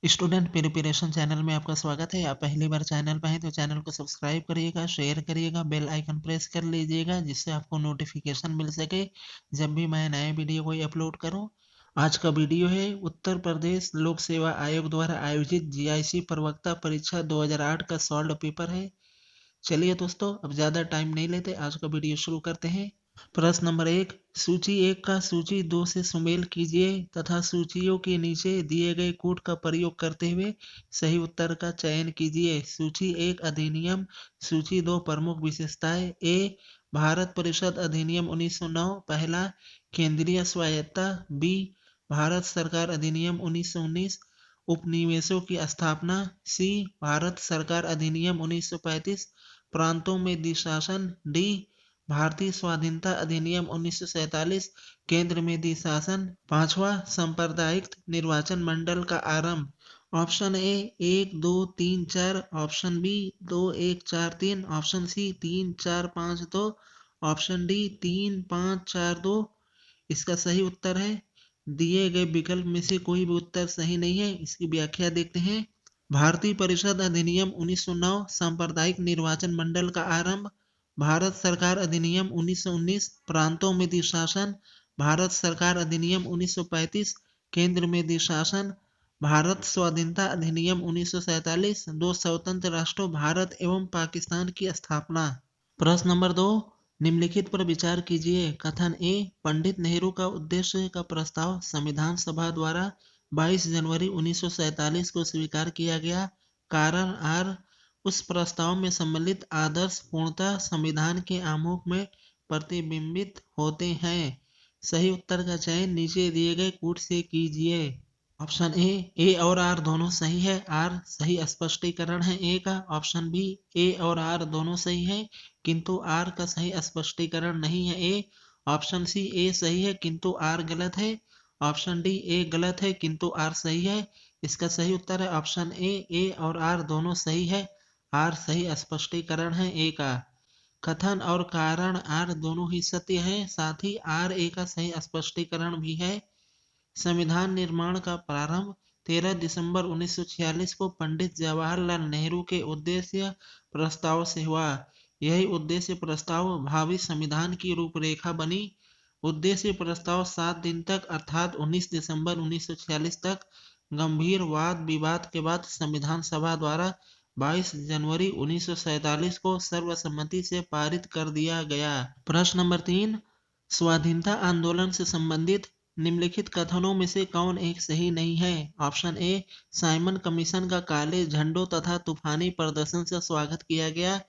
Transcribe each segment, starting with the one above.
Student preparation channel में आपका स्वागत है। आप पहली बार चैनल पर हैं तो चैनल को सब्सक्राइब करिएगा, शेयर करिएगा, बेल आइकन प्रेस कर लीजिएगा जिससे आपको नोटिफिकेशन मिल सके जब भी मैं नए वीडियो कोई अपलोड करूं। आज का वीडियो है उत्तर प्रदेश लोक सेवा आयोग द्वारा आयोजित जीआईसी प्रवक्ता परीक्षा 2008 का सॉल्व पेपर है। चलिए दोस्तों, अब ज़्यादा टाइम नहीं लेते, आज का वीडियो शुरू करते हैं। प्रश्न नंबर 1, सूची 1 का सूची 2 से सुमेल कीजिए तथा सूचियों के नीचे दिए गए कोड का प्रयोग करते हुए सही उत्तर का चयन कीजिए। सूची 1 अधिनियम, सूची 2 प्रमुख विशेषताएं। ए भारत परिषद अधिनियम 1909 पहला, केंद्रीय स्वायत्तता। बी भारत सरकार अधिनियम 1919 उपनिवेशों की स्थापना। सी भारत सरकार अधिनियम 1935 प्रांतों में द्विशासन। डी भारतीय स्वाधीनता अधिनियम 1947 केंद्र में दी शासन। पांचवा, सांप्रदायिक निर्वाचन मंडल का आरंभ। Option A 1 2 3 4, option B 2 1 4 3, option C 3 4 5 2, option D 3 5 4 2। इसका सही उत्तर है, दिए गए विकल्प में से कोई भी उत्तर सही नहीं है। इसकी व्याख्या देखते हैं। भारतीय परिषद अधिनियम 1909 सांप्रदायिक निर्वाचन मंडल का आरंभ। भारत सरकार अधिनियम 1919 प्रांतों में द्विशासन। भारत सरकार अधिनियम 1935 केंद्र में द्विशासन। भारत स्वाधीनता अधिनियम 1947 दो स्वतंत्र राष्ट्रों भारत एवं पाकिस्तान की स्थापना। प्रश्न नंबर 2, निम्नलिखित पर विचार कीजिए। कथन ए, पंडित नेहरू का उद्देश्य का प्रस्ताव संविधान सभा द्वारा 22 जनवरी 1947 को स्वीकार किया गया। कारण आर, उस प्रस्ताव में सम्मिलित आदर्श पूर्णतः संविधान के आमुख में प्रतिबिंबित होते हैं। सही उत्तर का चयन नीचे दिए गए कोड से कीजिए। ऑप्शन ए और आर दोनों सही है। आर सही स्पष्टीकरण है ए का। ऑप्शन बी, ए और आर दोनों सही है किंतु आर का सही स्पष्टीकरण नहीं है ए। ऑप्शन सी, ए सही है किंतु आर गलत है। ऑप्शन डी, ए गलत है किंतु आर सही है। इसका सही उत्तर है ऑप्शन ए और आर दोनों सही है। आर सही स्पष्टीकरण है ए का। कथन और कारण आर दोनों ही सत्य है, साथ ही आर ए का सही स्पष्टीकरण भी है। संविधान निर्माण का प्रारंभ 13 दिसंबर 1946 को पंडित जवाहरलाल नेहरू के उद्देश्य प्रस्ताव से हुआ। यही उद्देश्य प्रस्ताव भावी संविधान की रूपरेखा बनी। उद्देश्य प्रस्ताव 7 दिन तक अर्थात 19 दिसंबर 1946 तक गंभीर वाद विवाद के बाद संविधान सभा द्वारा 22 जनवरी 1947 को सर्वसम्मति से पारित कर दिया गया। प्रश्न नंबर 3, स्वाधीनता आंदोलन से संबंधित निम्नलिखित कथनों में से कौन एक सही नहीं है। ऑप्शन ए, साइमन कमीशन का काले झंडों तथा तूफानी प्रदर्शन से स्वागत किया गया।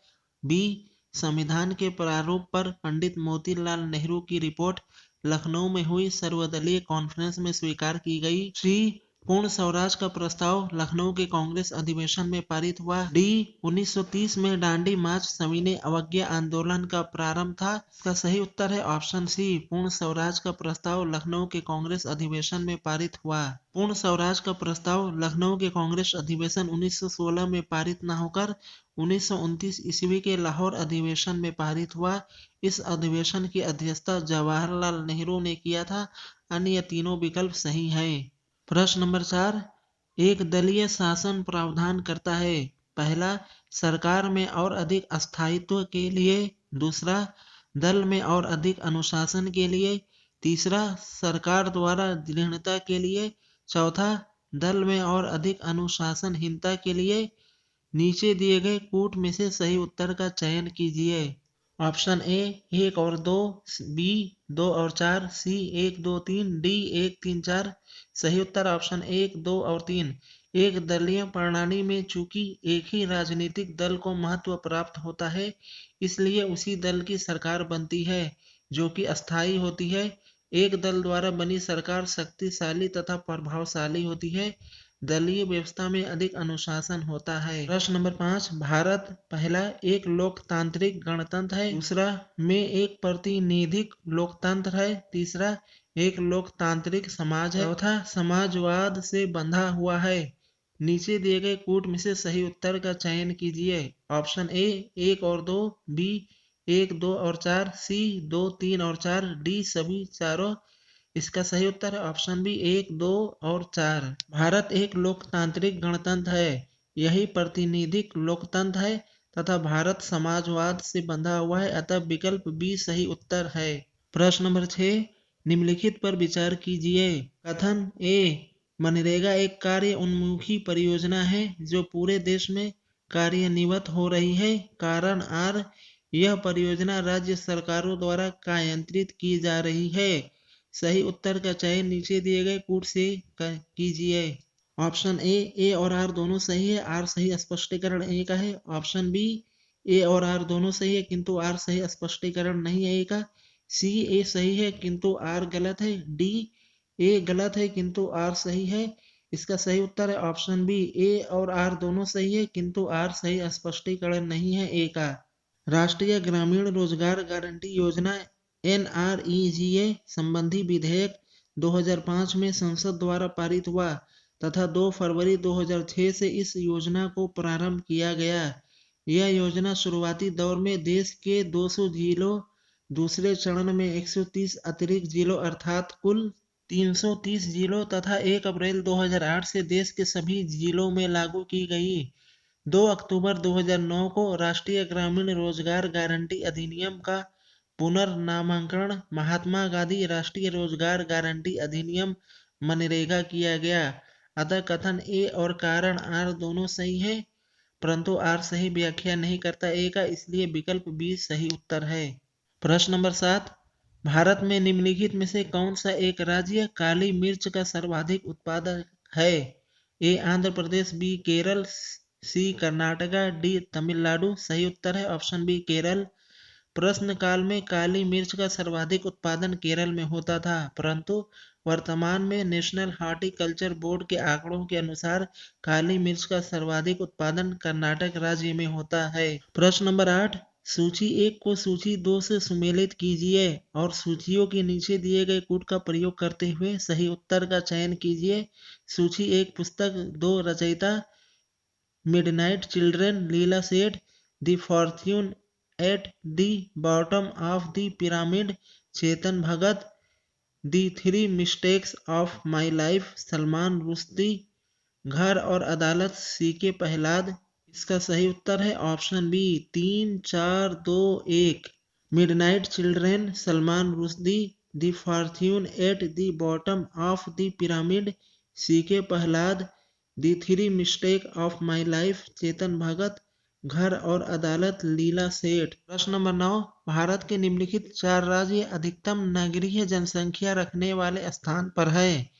बी, संविधान के प्रारूप पर पंडित मोतीलाल नेहरू की रिपोर्ट लखनऊ में हुई सर्वदलीय कॉन्फ्रेंस में स्वीकार की गई। सी, पूर्ण स्वराज का प्रस्ताव लखनऊ के कांग्रेस अधिवेशन में पारित हुआ। डी, 1930 में दांडी मार्च सविनय अवज्ञा आंदोलन का प्रारंभ था। इसका सही उत्तर है ऑप्शन सी, पूर्ण स्वराज का प्रस्ताव लखनऊ के कांग्रेस अधिवेशन में पारित हुआ। पूर्ण स्वराज का प्रस्ताव लखनऊ के कांग्रेस अधिवेशन 1916 में पारित न होकर 1929 ईस्वी के लाहौर अधिवेशन में पारित हुआ। इस अधिवेशन की अध्यक्षता जवाहरलाल नेहरू ने किया था। अन्य तीनों विकल्प सही हैं। प्रश्न नंबर 4, एक दलीय शासन प्रावधान करता है। पहला, सरकार में और अधिक स्थायित्व के लिए। दूसरा, दल में और अधिक अनुशासन के लिए। तीसरा, सरकार द्वारा दृढ़ता के लिए। चौथा, दल में और अधिक अनुशासनहीनता के लिए। नीचे दिए गए कूट में से सही उत्तर का चयन कीजिए। ऑप्शन ए 1 और 2, बी 2 और 4, सी 1 2 3, डी 1 3 4। सही उत्तर ऑप्शन 1 2 और 3। एक दलीय प्रणाली में चूंकि एक ही राजनीतिक दल को महत्व प्राप्त होता है, इसलिए उसी दल की सरकार बनती है जो कि अस्थायी होती है। एक दल द्वारा बनी सरकार शक्तिशाली तथा प्रभावशाली होती है। दलीय व्यवस्था में अधिक अनुशासन होता है। प्रश्न नंबर 5, भारत पहला एक लोकतांत्रिक गणतंत्र है। दूसरा में एक प्रतिनिधिक लोकतंत्र है। तीसरा एक लोकतांत्रिक समाज है। चौथा समाजवाद से बंधा हुआ है। नीचे दिए गए कूट में से सही उत्तर का चयन कीजिए। ऑप्शन ए 1 और 2, बी 1 2 और 4, सी 2 3 और 4, डी सभी चारों। इसका सही उत्तर है ऑप्शन बी 1, 2 और 4। भारत एक लोकतांत्रिक गणतंत्र है, यही प्रातिनिधिक लोकतंत्र है तथा भारत समाजवाद से बंधा हुआ है, अतः विकल्प बी सही उत्तर है। प्रश्न नंबर 6, निम्नलिखित पर विचार कीजिए। कथन ए, मनरेगा एक कार्य उन्मुखी परियोजना है जो पूरे देश में कार्यान्वित हो रही है। कारण आर, यह परियोजना राज्य सरकारों द्वारा कार्यान्वित की जा रही है। सही उत्तर का चयन नीचे दिए गए कूट से कीजिए। ऑप्शन ए और आर दोनों सही है, आर सही स्पष्टीकरण ए का है। ऑप्शन बी, ए और आर दोनों सही है किंतु आर सही स्पष्टीकरण नहीं है ए का। सी, ए सही है किंतु आर गलत है। डी, ए गलत है किंतु आर सही है। इसका सही उत्तर है ऑप्शन बी, ए और आर दोनों सही है किंतु आर सही स्पष्टीकरण नहीं है ए का। राष्ट्रीय ग्रामीण रोजगार गारंटी योजना NREGA संबंधी विधेयक 2005 में संसद द्वारा पारित हुआ तथा 2 फरवरी 2006 से इस योजना को प्रारंभ किया गया। यह योजना शुरुआती दौर में देश के 200 जिलों, दूसरे चरण में 130 अतिरिक्त जिलों अर्थात कुल 330 जिलों तथा 1 अप्रैल 2008 से देश के सभी जिलों में लागू की गई। 2 अक्टूबर 2009 को राष्ट्रीय ग्रामीण रोजगार गारंटी अधिनियम का पुनर्नामकरण महात्मा गांधी राष्ट्रीय रोजगार गारंटी अधिनियम मनरेगा किया गया। अतः कथन ए और कारण आर दोनों सही है, परंतु आर सही व्याख्या नहीं करता ए का, इसलिए विकल्प बी सही उत्तर है। प्रश्न नंबर 7, भारत में निम्नलिखित में से कौन सा एक राज्य काली मिर्च का सर्वाधिक उत्पादक है? ए आंध्र प्रदेश, बी केरल, सी कर्नाटका, डी तमिलनाडु। सही उत्तर है ऑप्शन बी केरल। प्रश्न काल में काली मिर्च का सर्वाधिक उत्पादन केरल में होता था, परंतु वर्तमान में नेशनल हॉर्टिकल्चर बोर्ड के आंकड़ों के अनुसार काली मिर्च का सर्वाधिक उत्पादन कर्नाटक राज्य में होता है। प्रश्न नंबर 8, सूची 1 को सूची 2 से सुमेलित कीजिए और सूचियों के नीचे दिए गए कूट का प्रयोग करते हुए सही उत्तर का चयन कीजिए। सूची 1 पुस्तक, 2 रचयिता midnight Children Leila Seth, The Fortune at the Bottom of the Pyramid Chetan Bhagat, The 3 Mistakes of My Life Salman Rushdie, Ghar Aur Adalat CK Prahalad. इसका सही उत्तर है option B 3, 4, 2, 1। Midnight Children Salman Rushdie, The Fortune at the Bottom of the Pyramid CK Prahalad, The 3 Mistake of My Life Chetan Bhagat, Ghar Aur अदालत लीला सेठ। प्रश्न number 9, Bharat के निम्नलिखित 4 राज्य अधिकतम नगरीय जनसंख्या रखने वाले स्थान पर है।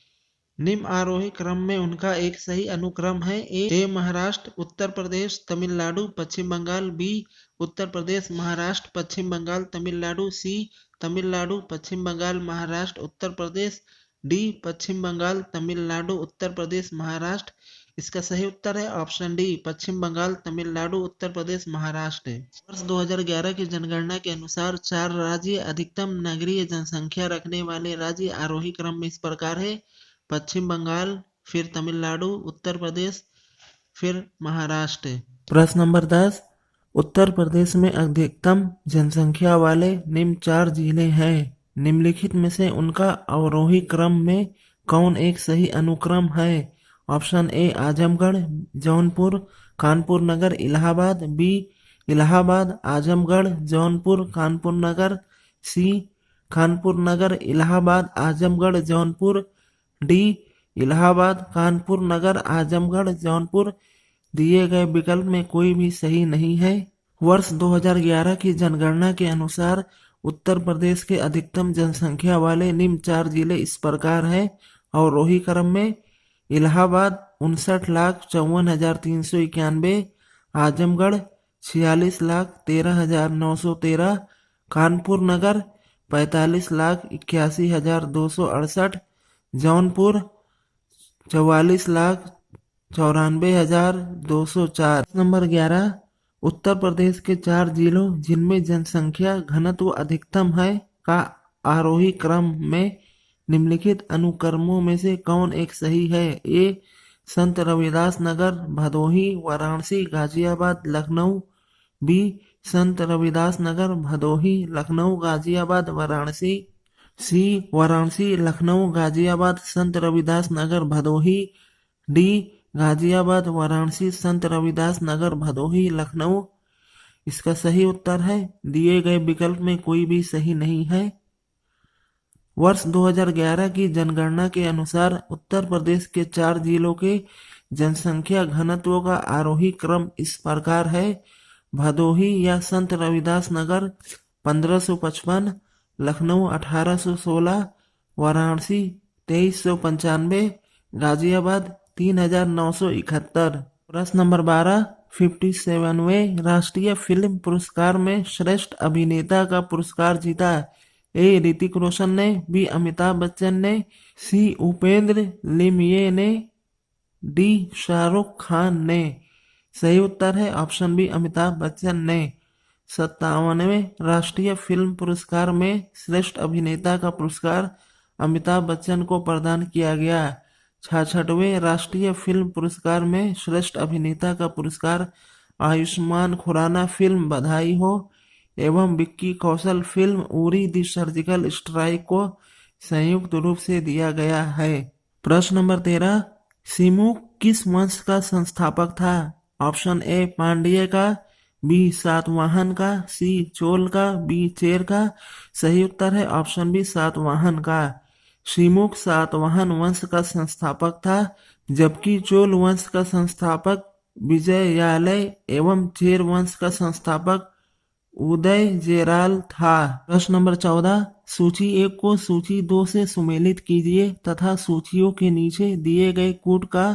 निम्न आरोही क्रम में उनका एक सही अनुक्रम है। ए महाराष्ट्र, उत्तर प्रदेश, तमिलनाडु, पश्चिम बंगाल। बी उत्तर प्रदेश, महाराष्ट्र, पश्चिम बंगाल, तमिलनाडु। सी तमिलनाडु, पश्चिम बंगाल, महाराष्ट्र, उत्तर प्रदेश। डी पश्चिम बंगाल, तमिलनाडु, उत्तर प्रदेश, महाराष्ट्र। इसका सही उत्तर है ऑप्शन डी पश्चिम बंगाल, तमिलनाडु, उत्तर प्रदेश, महाराष्ट्र। वर्ष 2011 की जनगणना के अनुसार 4 राज्य अधिकतम नगरीय जनसंख्या रखने वाले राज्य आरोही क्रम में इस प्रकार है। पश्चिम बंगाल, फिर तमिलनाडु, उत्तर प्रदेश, फिर महाराष्ट्र। प्रश्न नंबर 10, उत्तर प्रदेश में अधिकतम जनसंख्या वाले निम्न 4 जिले हैं। निम्नलिखित में से उनका अवरोही क्रम में कौन एक सही अनुक्रम है? Option A Azamgarh, Jaunpur, Kanpur Nagar, Allahabad. B Allahabad, Azamgarh, Jaunpur, Kanpur Nagar. C Kanpur Nagar, Allahabad, Azamgarh, Jaunpur. D Allahabad, Kanpur Nagar, Azamgarh, Jaunpur. दिए गए विकल्प में कोई भी सही नहीं है। वर्ष 2011 की जनगणना के अनुसार उत्तर प्रदेश के अधिकतम जनसंख्या वाले निम्न 4 जिले इस प्रकार हैं। अवरोही क्रम में इलाहाबाद 59,54,391, आजमगढ़ 46,13,913, कानपुर नगर 45,81,268, जौनपुर 44,94,204। नंबर 11, उत्तर प्रदेश के 4 जिलों जिनमें जनसंख्या घनत्व अधिकतम है का आरोही क्रम में निम्नलिखित अनुक्रमों में से कौन एक सही है? ए संत रविदास नगर, भदोही, वाराणसी, गाजियाबाद, लखनऊ। बी संत रविदास नगर, भदोही, लखनऊ, गाजियाबाद, वाराणसी। सी वाराणसी लखनऊ गाजियाबाद संत रविदास नगर भदोही। डी गाजियाबाद वाराणसी संत रविदास नगर भदोही लखनऊ। इसका सही उत्तर है दिए गए विकल्प में कोई भी सही नहीं है। वर्ष 2011 की जनगणना के अनुसार उत्तर प्रदेश के 4 जिलों के जनसंख्या घनत्व का आरोही क्रम इस प्रकार है। भदोही या संत रविदास नगर 1555, लखनऊ 1816, वाराणसी 2395, गाजियाबाद 3971। प्रश्न नंबर 12, 57वें राष्ट्रीय फिल्म पुरस्कार में श्रेष्ठ अभिनेता का पुरस्कार जीता। ए ऋतिक रोशन ने, बी अमिताभ बच्चन ने, सी उपेंद्र लिमये ने, डी शाहरुख खान ने। सही उत्तर है ऑप्शन बी अमिताभ बच्चन ने। 57वें राष्ट्रीय फिल्म पुरस्कार में श्रेष्ठ अभिनेता का पुरस्कार अमिताभ बच्चन को प्रदान किया गया। 66वें राष्ट्रीय फिल्म पुरस्कार में श्रेष्ठ अभिनेता का पुरस्कार आयुष्मान खुराना फिल्म बधाई हो एवं Vicky Kaushal film Uri the surgical strike को संयुक्त रूप से दिया गया है। प्रश्न नंबर 13, सिमू किस वंश का संस्थापक था? ऑप्शन ए पांड्य का, बी सातवाहन का, सी चोल का, बी चेर का। सही उत्तर है ऑप्शन बी सातवाहन का। सिमुक सातवाहन वंश का संस्थापक था, जबकि चोल वंश का संस्थापक विजयालय एवं चेर वंश का संस्थापक उदय जेराल था। प्रश्न नंबर 14, सूची 1 को सूची 2 से सुमेलित कीजिए तथा सूचियों के नीचे दिए गए कूट का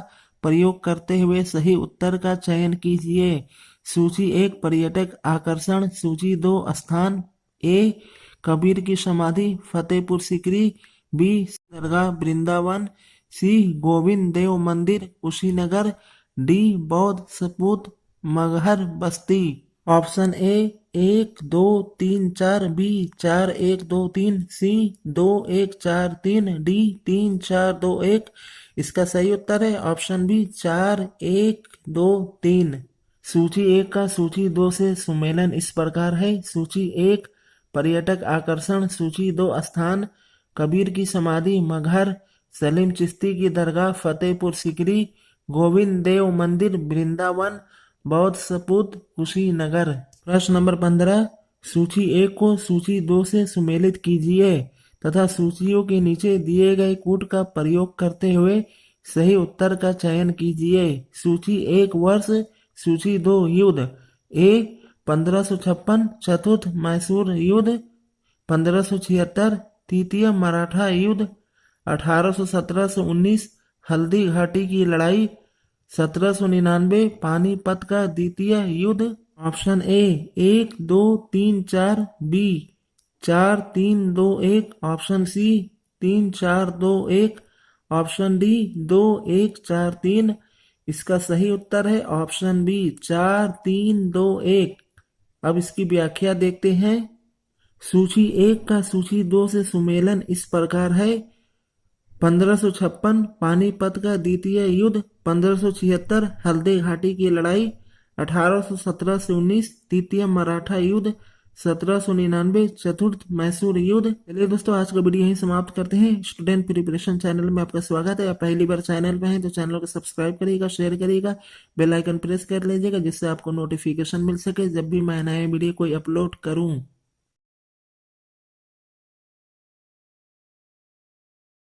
प्रयोग करते हुए सही उत्तर का चयन कीजिए। सूची 1 पर्यटक आकर्षण, सूची 2 स्थान। ए कबीर की समाधि फतेहपुर सीकरी, बी दरगाह वृंदावन, सी गोविंद देव मंदिर कुशीनगर, डी बौद्ध सपूत Maghar Basti. Option A 1 2 3 4, B 4 1 2 3, C 2 1 4 3, D 3 4 2 1। इसका सही उत्तर है ऑप्शन बी 4 1 2 3। सूची 1 का सूची 2 से सुमेलन इस प्रकार है। सूची 1 पर्यटक आकर्षण, सूची 2 स्थान कबीर की समाधि मगहर, सलीम चिश्ती की दरगाह फतेहपुर सीकरी, गोविंद देव मंदिर वृंदावन, बौद्ध सपूत कुशीनगर। प्रश्न नंबर 15, सूची 1 को सूची 2 से सुमेलित कीजिए तथा सूचियों के नीचे दिए गए कूट का प्रयोग करते हुए सही उत्तर का चयन कीजिए। सूची 1 वर्ष, सूची 2 युद्ध। ए 1556 चतुर्थ मैसूर युद्ध, 1576 तृतीय मराठा युद्ध, 1817 से 19 हल्दी घाटी की लड़ाई, 1799 पानीपत का द्वितीय युद्ध। Option A 1 2 3 4, B 4 3 2 1, option C 3 4 2 1, option D 2 1 4 3। इसका सही उत्तर है ऑप्शन बी 4 3 2 1। अब इसकी व्याख्या देखते हैं। सूची 1 का सूची 2 से सुमेलन इस प्रकार है। 1556 पानीपत का द्वितीय युद्ध, 1576 हल्दी घाटी की लड़ाई, 1817 से 19 तृतीय मराठा युद्ध, 1799 चतुर्थ मैसूर युद्ध। चलिए दोस्तों आज का वीडियो यहीं समाप्त करते हैं। स्टूडेंट प्रिपरेशन चैनल में आपका स्वागत है। आप पहली बार चैनल पे हैं तो चैनल को सब्सक्राइब करिएगा, शेयर करिएगा, बेल आइकन प्रेस कर लीजिएगा जिससे आपको नोटिफिकेशन मिल सके जब भी मैं नया वीडियो कोई अपलोड करूं।